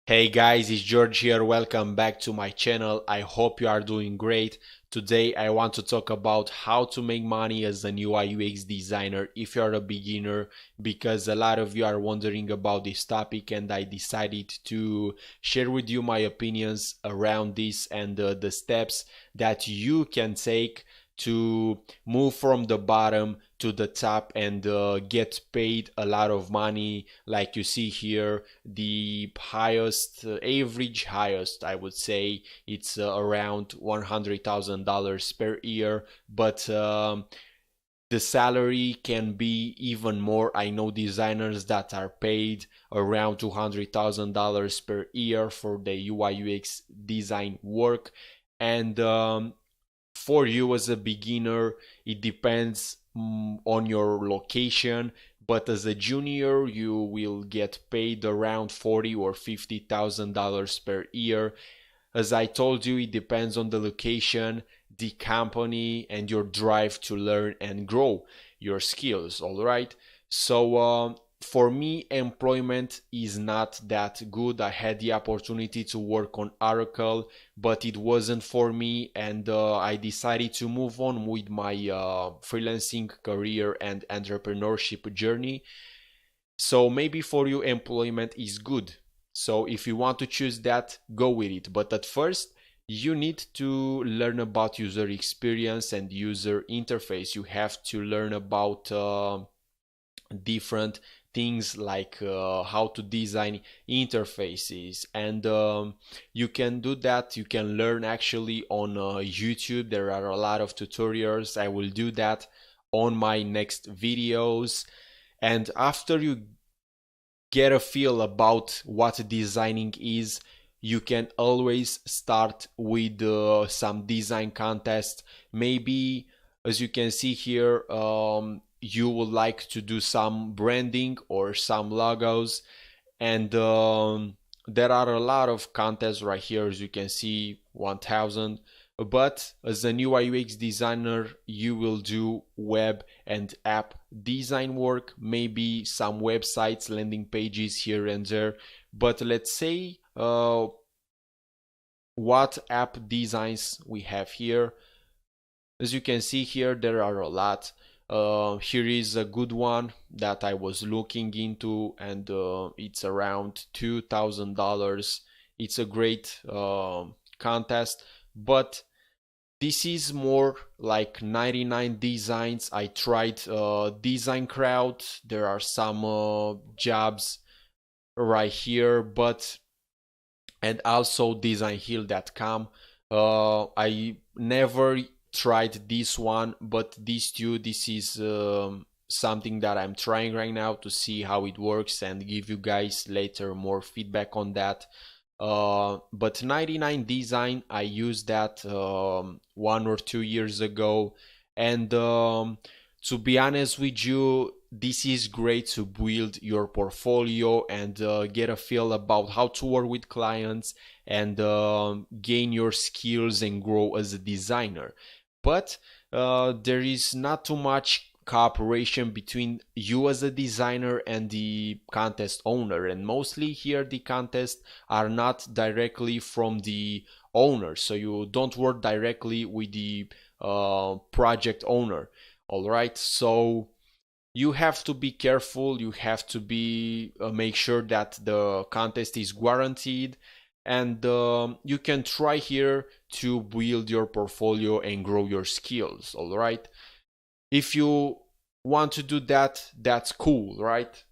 Hey guys, it's George here. Welcome back to my channel. I hope you are doing great. Today I want to talk about how to make money as an UI UX designer if you're a beginner, because a lot of you are wondering about this topic and I decided to share with you my opinions around this and the steps that you can take to move from the bottom to the top and get paid a lot of money. Like you see here, the highest, average highest, I would say it's around $100,000 per year, but the salary can be even more. I know designers that are paid around $200,000 per year for the UI UX design work. And for you as a beginner, it depends on your location, but as a junior you will get paid around 40 or $50,000 per year. As I told you, it depends on the location, the company, and your drive to learn and grow your skills. All right. So for me, employment is not that good. I had the opportunity to work on Oracle, but it wasn't for me, and I decided to move on with my freelancing career and entrepreneurship journey. So maybe for you, employment is good. So if you want to choose that, go with it. But at first, you need to learn about user experience and user interface. You have to learn about different things like how to design interfaces, and you can do that. You can learn actually on YouTube. There are a lot of tutorials. I will do that on my next videos. And after you get a feel about what designing is, you can always start with some design contest. Maybe, as you can see here, you would like to do some branding or some logos, and there are a lot of contests right here. As you can see, 1000. But as a new UX designer, you will do web and app design work, maybe some websites, landing pages here and there. But let's say what app designs we have here. As you can see here, there are a lot. Here is a good one that I was looking into, and it's around $2,000. It's a great contest, but this is more like 99 designs. I tried Design Crowd. There are some jobs right here, but and also designhill.com. I never tried this one, but these two, this is something that I'm trying right now to see how it works and give you guys later more feedback on that. But 99 Design, I used that 1 or 2 years ago, and to be honest with you, this is great to build your portfolio and get a feel about how to work with clients and gain your skills and grow as a designer. But there is not too much cooperation between you as a designer and the contest owner, and mostly here the contests are not directly from the owner, so you don't work directly with the project owner. All right, so you have to be careful. You have to be make sure that the contest is guaranteed, and you can try here to build your portfolio and grow your skills. All right, if you want to do that, that's cool, right?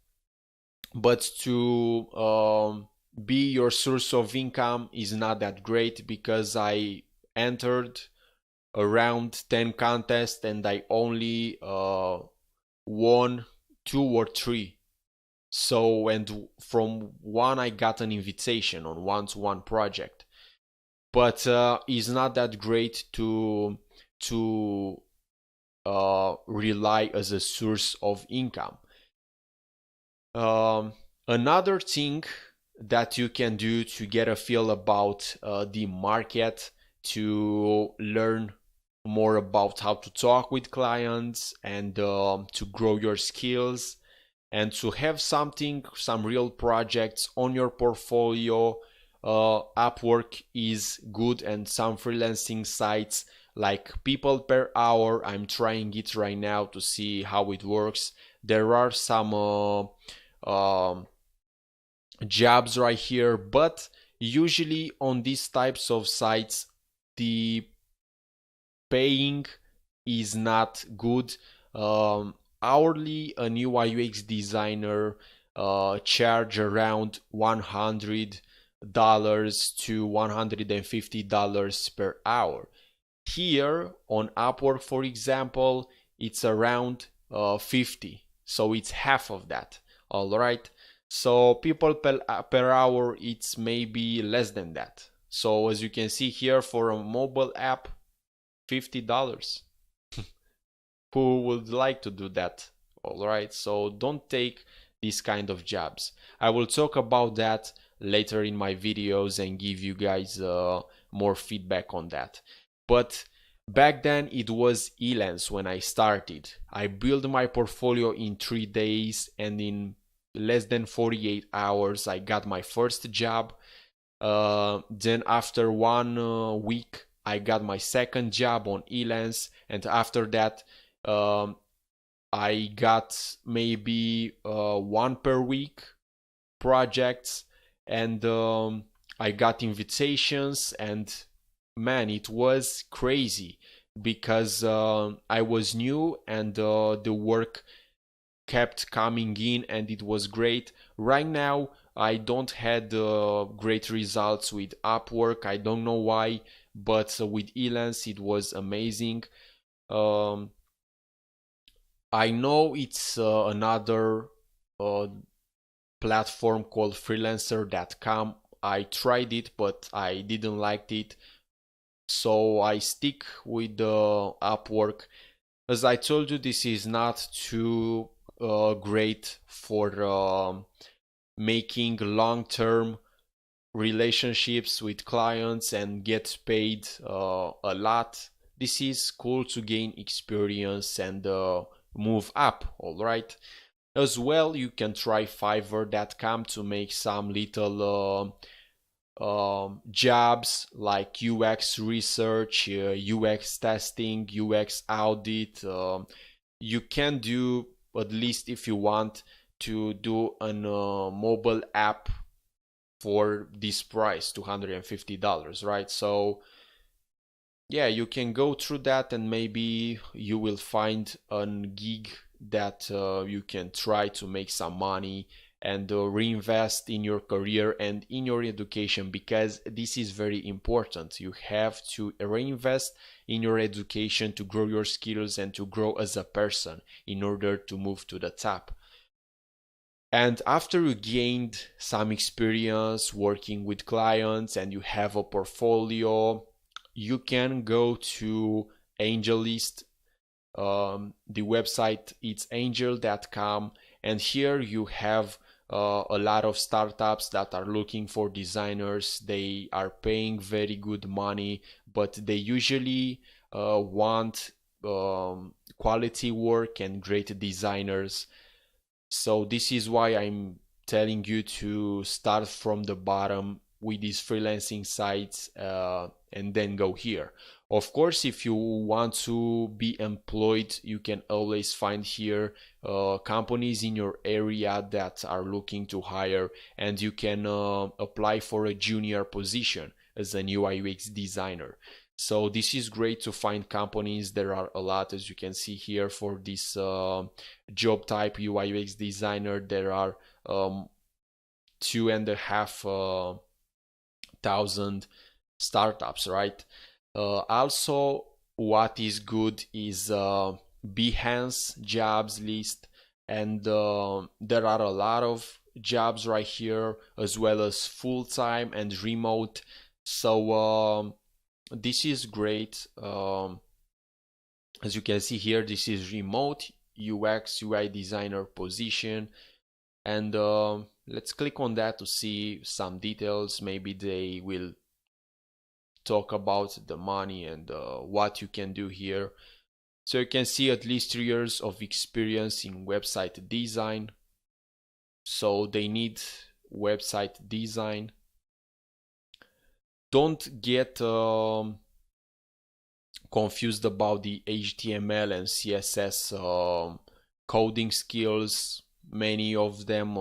But to be your source of income is not that great, because I entered around 10 contests and I only won 2 or 3. So, and from one I got an invitation on one-to-one project, but it's not that great to rely as a source of income. Another thing that you can do to get a feel about the market, to learn more about how to talk with clients and to grow your skills, and to have some real projects on your portfolio. Upwork is good, and some freelancing sites like People Per Hour, I'm trying it right now to see how it works. There are some jobs right here, but usually on these types of sites the paying is not good. Hourly, a new UI UX designer charge around $100 to $150 per hour. Here on Upwork, for example, it's around 50, so it's half of that. All right, so people per hour, it's maybe less than that. So as you can see here, for a mobile app, $50. Who would like to do that? All right, so don't take these kind of jobs. I will talk about that later in my videos and give you guys more feedback on that. But back then it was freelance when I started. I built my portfolio in 3 days, and in less than 48 hours I got my first job. Then after 1 week I got my second job on freelance, and after that I got maybe 1 per week projects, and I got invitations, and man, it was crazy because I was new, and the work kept coming in, and it was great. Right now I don't had great results with Upwork. I don't know why, but with freelance it was amazing. I know it's another platform called freelancer.com. I tried it, but I didn't like it, so I stick with the Upwork. As I told you, this is not too great for making long-term relationships with clients and get paid a lot. This is cool to gain experience and move up. All right, as well you can try Fiverr.com to make some little jobs like UX research, UX testing, UX audit. You can do, at least if you want to do a mobile app for this price, $250, right? So yeah, you can go through that, and maybe you will find a gig that you can try to make some money and reinvest in your career and in your education, because this is very important. You have to reinvest in your education to grow your skills and to grow as a person in order to move to the top. And after you gained some experience working with clients and you have a portfolio, you can go to AngelList. The website, it's angel.com, and here you have a lot of startups that are looking for designers. They are paying very good money, but they usually want quality work and great designers. So this is why I'm telling you to start from the bottom with these freelancing sites and then go here. Of course, if you want to be employed, you can always find here companies in your area that are looking to hire, and you can apply for a junior position as a UI UX designer. So this is great to find companies. There are a lot, as you can see here, for this job type UI UX designer. There are 2,500 startups, right? Also, what is good is Behance jobs list, and there are a lot of jobs right here, as well as full-time and remote. So this is great. As you can see here, this is remote UX UI designer position, and let's click on that to see some details. Maybe they will talk about the money and what you can do here. So you can see at least 3 years of experience in website design. so they need website design. Don't get confused about the HTML and CSS coding skills. Many of them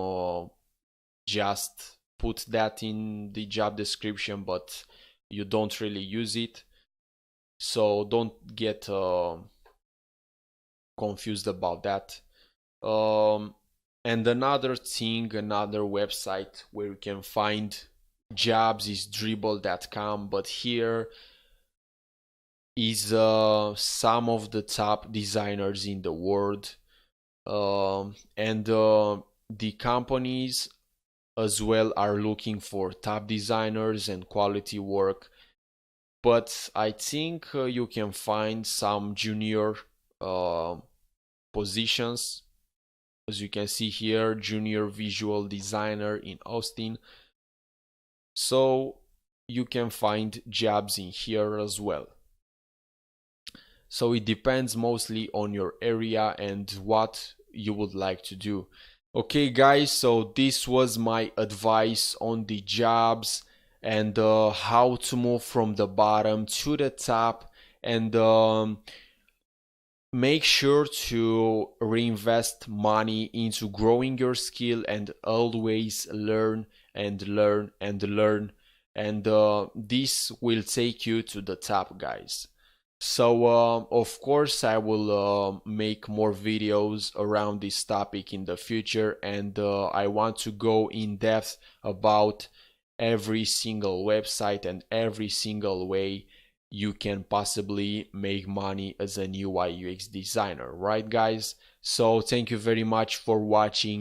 just put that in the job description, but you don't really use it. So don't get confused about that. And another thing, another website where you can find jobs is dribble.com, but here is some of the top designers in the world, and the companies as well are looking for top designers and quality work. But I think you can find some junior positions. As you can see here, junior visual designer in Austin. So you can find jobs in here as well. So it depends mostly on your area and what you would like to do. Okay guys, so this was my advice on the jobs and how to move from the bottom to the top, and make sure to reinvest money into growing your skill and always learn and learn and learn, and this will take you to the top, guys. So of course I will make more videos around this topic in the future, and I want to go in depth about every single website and every single way you can possibly make money as an UI UX designer, right guys? So thank you very much for watching.